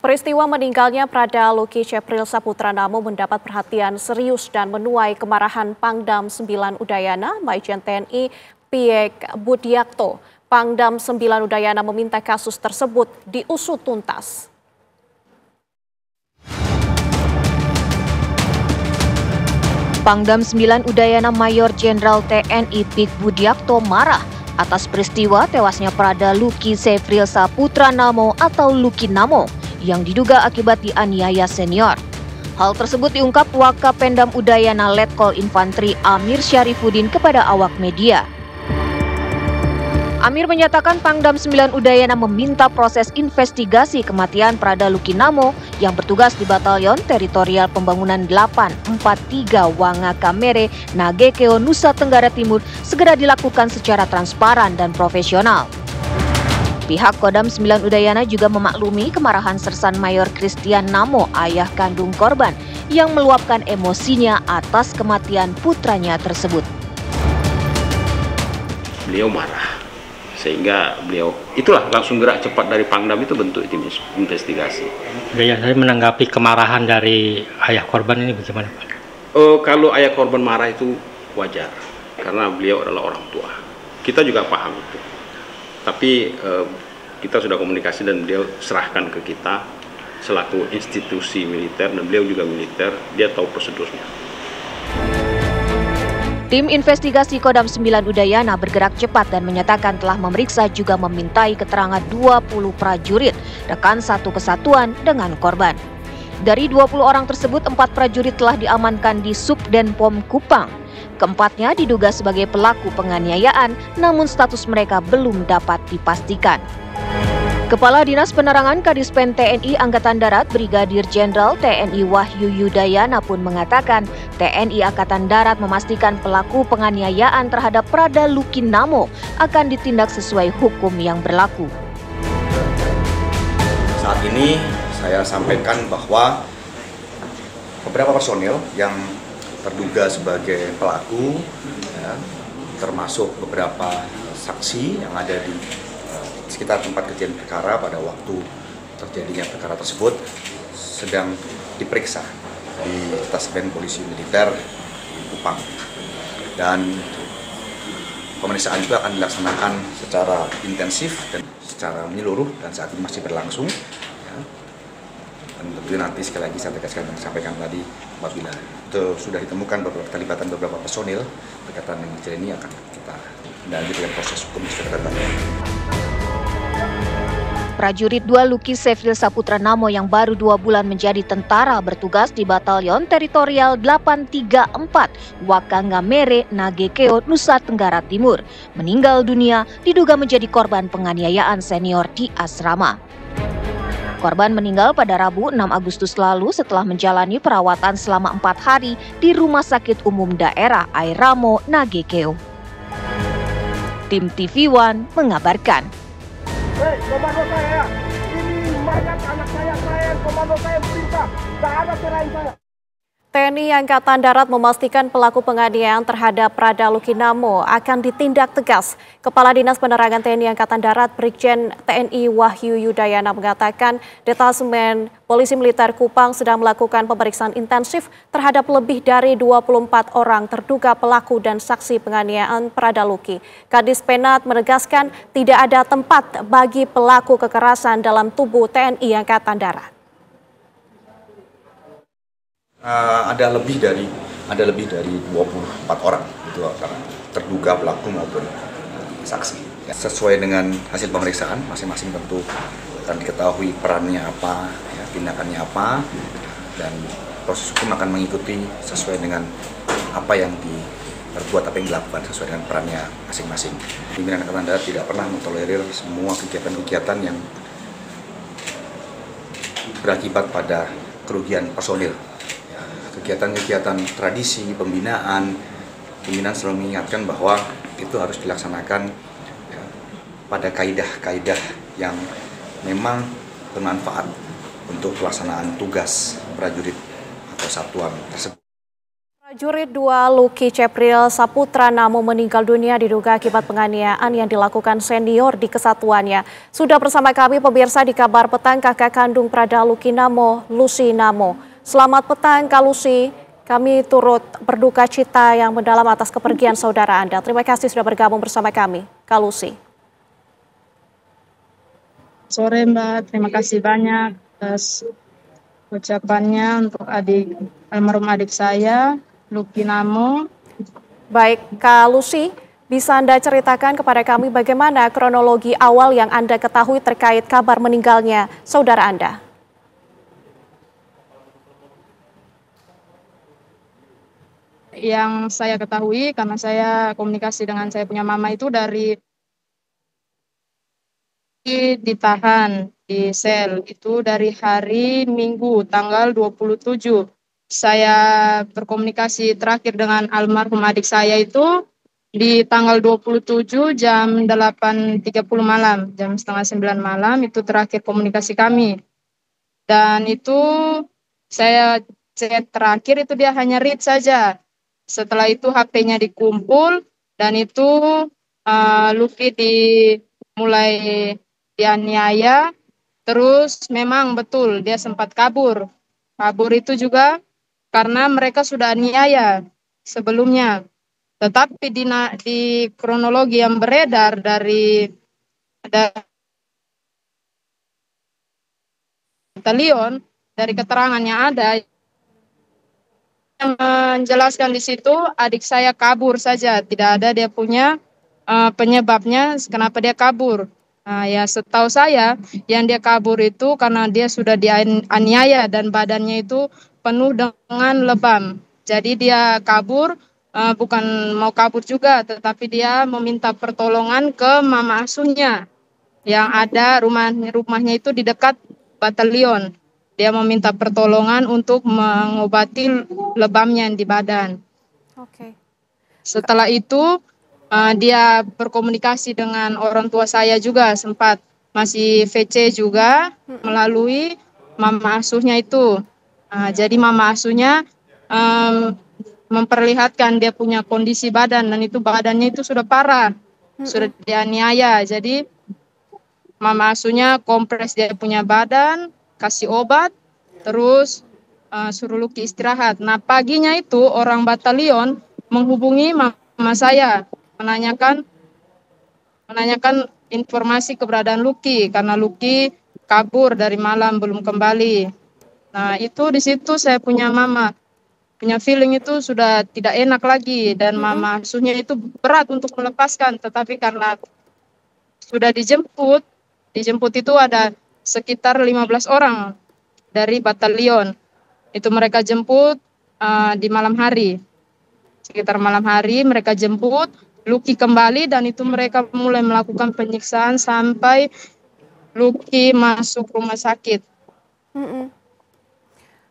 Peristiwa meninggalnya Prada Luki Cepril Saputra Namo mendapat perhatian serius dan menuai kemarahan Pangdam 9 Udayana, Majen TNI Piek Budiakto. Pangdam 9 Udayana meminta kasus tersebut diusut tuntas. Pangdam 9 Udayana Mayor Jenderal TNI Piek Budiakto marah atas peristiwa tewasnya Prada Luki Cepril Saputra Namo atau Luki Namo yang diduga akibat dianiaya senior. Hal tersebut diungkap Wakapendam Udayana Letkol Infantri Amir Syarifuddin kepada awak media. Amir menyatakan Pangdam 9 Udayana meminta proses investigasi kematian Prada Luki Namo yang bertugas di Batalion Teritorial Pembangunan 843 Wangakamere, Nagekeo, Nusa Tenggara Timur segera dilakukan secara transparan dan profesional. Pihak Kodam 9 Udayana juga memaklumi kemarahan Sersan Mayor Christian Namo, ayah kandung korban, yang meluapkan emosinya atas kematian putranya tersebut. Beliau marah, sehingga beliau itulah langsung gerak cepat dari Pangdam itu bentuk tim investigasi. Ya, saya menanggapi kemarahan dari ayah korban ini bagaimana, Pak? Kalau ayah korban marah itu wajar, karena beliau adalah orang tua. Kita juga paham itu. Tapi kita sudah komunikasi dan beliau serahkan ke kita selaku institusi militer, dan beliau juga militer, dia tahu prosedurnya. Tim investigasi Kodam 9 Udayana bergerak cepat dan menyatakan telah memeriksa juga memintai keterangan 20 prajurit, rekan satu kesatuan dengan korban. Dari 20 orang tersebut, 4 prajurit telah diamankan di Subdenpom Kupang. Keempatnya diduga sebagai pelaku penganiayaan, namun status mereka belum dapat dipastikan. Kepala Dinas Penerangan Kadispen TNI Angkatan Darat Brigadir Jenderal TNI Wahyu Yudayana pun mengatakan TNI Angkatan Darat memastikan pelaku penganiayaan terhadap Prada Luki Namo akan ditindak sesuai hukum yang berlaku. Saat ini saya sampaikan bahwa beberapa personil yang terduga sebagai pelaku, ya, termasuk beberapa saksi yang ada di sekitar tempat kejadian perkara pada waktu terjadinya perkara tersebut sedang diperiksa di Taspen Polisi Militer di Kupang, dan pemeriksaan itu akan dilaksanakan secara intensif dan secara menyeluruh dan saat ini masih berlangsung. Dan tentunya nanti sekali lagi saya sampaikan tadi, apabila itu sudah ditemukan beberapa keterlibatan beberapa personil berkaitan dengan kejadian ini akan kita lanjutkan proses hukum sesuai ketentuannya. Prajurit 2 Luki Cepril Saputra Namo yang baru 2 bulan menjadi tentara bertugas di Batalion Teritorial 834 Wakangamere, Nagekeo, Nusa Tenggara Timur meninggal dunia diduga menjadi korban penganiayaan senior di asrama. Korban meninggal pada Rabu 6 Agustus lalu setelah menjalani perawatan selama 4 hari di Rumah Sakit Umum Daerah Airamo, Nagekeo. Tim TV One mengabarkan. Komando saya, ini mayat anak saya, komando saya perintah, tak ada selain saya. TNI Angkatan Darat memastikan pelaku penganiayaan terhadap Prada Luki Namo akan ditindak tegas. Kepala Dinas Penerangan TNI Angkatan Darat Brigjen TNI Wahyu Yudayana mengatakan Detasemen Polisi Militer Kupang sedang melakukan pemeriksaan intensif terhadap lebih dari 24 orang terduga pelaku dan saksi penganiayaan Prada Luki. Kadis Penat menegaskan tidak ada tempat bagi pelaku kekerasan dalam tubuh TNI Angkatan Darat. Ada lebih dari 24 orang itu terduga pelaku maupun saksi. Sesuai dengan hasil pemeriksaan masing-masing tentu akan diketahui perannya apa, ya, tindakannya apa, dan proses hukum akan mengikuti sesuai dengan apa yang diperbuat, apa yang dilakukan sesuai dengan perannya masing-masing. Pimpinan Angkatan Darat tidak pernah mentolerir semua kegiatan-kegiatan yang berakibat pada kerugian personil. Kegiatan-kegiatan tradisi, pembinaan selalu mengingatkan bahwa itu harus dilaksanakan ya, pada kaidah-kaidah yang memang bermanfaat untuk pelaksanaan tugas prajurit atau satuan tersebut. Prajurit 2 Lucky Cepril Saputra Namo meninggal dunia diduga akibat penganiayaan yang dilakukan senior di kesatuannya. Sudah bersama kami pemirsa di Kabar Petang kakak kandung Prada Lucky Namo, Lucy Namo. Selamat petang Kak Lucy, kami turut berduka cita yang mendalam atas kepergian saudara Anda. Terima kasih sudah bergabung bersama kami, Kak Lucy. Sore Mbak, terima kasih banyak atas ucapannya untuk almarhum adik saya, Lucky Namo. Baik, Kak Lucy, bisa Anda ceritakan kepada kami bagaimana kronologi awal yang Anda ketahui terkait kabar meninggalnya saudara Anda? Yang saya ketahui, karena saya komunikasi dengan saya punya mama itu dari ditahan di sel, itu dari hari Minggu, tanggal 27. Saya berkomunikasi terakhir dengan almarhum adik saya itu di tanggal 27 jam 8.30 malam, jam setengah 9 malam itu terakhir komunikasi kami. Dan itu saya chat terakhir itu dia hanya read saja. Setelah itu HP-nya dikumpul dan itu Luffy mulai dianiaya. Terus memang betul dia sempat kabur. Kabur itu juga karena mereka sudah aniaya sebelumnya. Tetapi di kronologi yang beredar dari batalion, dari keterangan yang ada, yang menjelaskan di situ adik saya kabur saja, tidak ada dia punya penyebabnya kenapa dia kabur. Ya setahu saya yang dia kabur itu karena dia sudah dianiaya dan badannya itu penuh dengan lebam. Jadi dia kabur, bukan mau kabur juga, tetapi dia meminta pertolongan ke mama asuhnya yang ada rumahnya itu di dekat batalion. Dia meminta pertolongan untuk mengobati lebamnya di badan. Oke. Setelah itu dia berkomunikasi dengan orang tua saya juga, sempat masih VC juga melalui mama asuhnya itu. Jadi mama asuhnya memperlihatkan dia punya kondisi badan dan itu badannya itu sudah parah, sudah dianiaya. Jadi mama asuhnya kompres dia punya badan, kasih obat, terus suruh Lucky istirahat. Nah paginya itu orang batalion menghubungi mama saya, menanyakan informasi keberadaan Lucky karena Lucky kabur dari malam belum kembali. Nah itu di situ saya punya feeling itu sudah tidak enak lagi dan mama asuhnya itu berat untuk melepaskan, tetapi karena sudah dijemput itu ada sekitar 15 orang dari batalion. Itu mereka jemput di malam hari. Sekitar malam hari mereka jemput, Lucky kembali dan itu mereka mulai melakukan penyiksaan sampai Lucky masuk rumah sakit.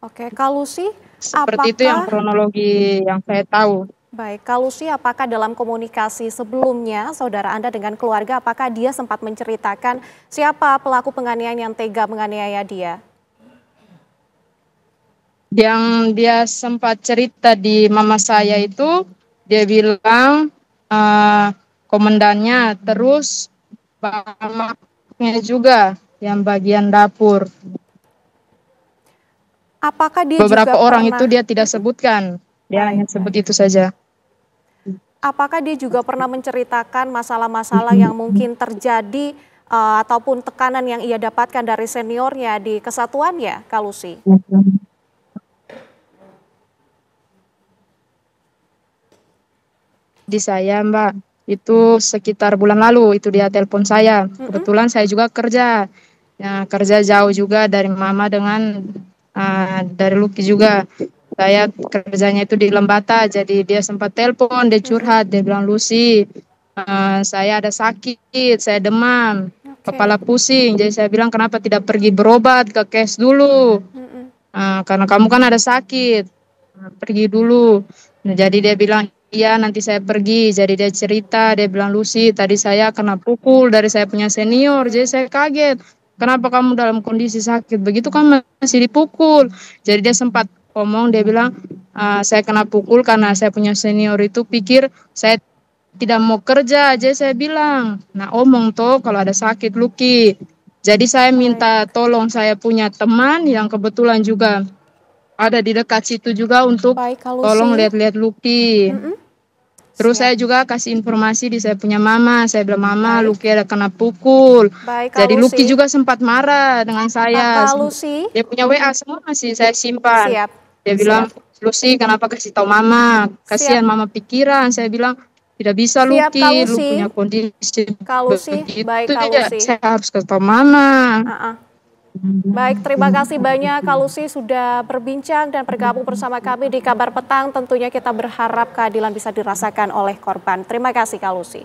Oke, Kak Lucy, seperti itu yang kronologi yang saya tahu. Baik, Kak Lucy, apakah dalam komunikasi sebelumnya saudara Anda dengan keluarga, apakah dia sempat menceritakan siapa pelaku penganiayaan yang tega menganiaya dia? Yang dia sempat cerita di mama saya itu, dia bilang komandannya, terus bamaknya juga yang bagian dapur. Apakah dia beberapa juga orang pernah... itu dia tidak sebutkan, dia hanya sebut itu saja. Apakah dia juga pernah menceritakan masalah-masalah yang mungkin terjadi ataupun tekanan yang ia dapatkan dari seniornya di kesatuannya, Kak Lucy? Di saya Mbak, itu sekitar bulan lalu itu dia telepon saya. Kebetulan saya juga kerja, ya, kerja jauh juga dari mama dengan dari Lucky juga. Saya kerjanya itu di Lembata, jadi dia sempat telepon, dia curhat, dia bilang Lucy, saya ada sakit, saya demam, kepala pusing. Jadi saya bilang kenapa tidak pergi berobat ke KES dulu, karena kamu kan ada sakit, pergi dulu. Nah, jadi dia bilang iya nanti saya pergi. Jadi dia cerita, dia bilang Lucy tadi saya kena pukul dari saya punya senior, jadi saya kaget. Kenapa kamu dalam kondisi sakit begitu kan masih dipukul? Jadi dia sempat omong, dia bilang saya kena pukul karena saya punya senior itu pikir saya tidak mau kerja aja, saya bilang. Nah omong tuh kalau ada sakit Lucky. Jadi saya minta tolong saya punya teman yang kebetulan juga ada di dekat situ juga untuk Baik, Kak tolong Lucy. lihat-lihat Lucky. Terus Siap. saya juga kasih informasi di saya punya mama. Saya bilang, Mama, Baik. Lucky ada kena pukul. Baik, Kak Jadi Lucky Lucy. juga sempat marah dengan saya. Kak Lucy. Dia punya WA semua masih saya simpan. Siap. Dia bilang, Lucy kenapa kasih tahu Mama? Kasihan Siap. Mama pikiran. Saya bilang, tidak bisa Siap, Kak Lucky, lu Lucy. punya kondisi Kak Lucy. begitu Baik, Kak ya. Lucy. Saya harus kasih tahu Mama. Baik, terima kasih banyak Kak Lucy sudah berbincang dan bergabung bersama kami di Kabar Petang. Tentunya kita berharap keadilan bisa dirasakan oleh korban. Terima kasih Kak Lucy.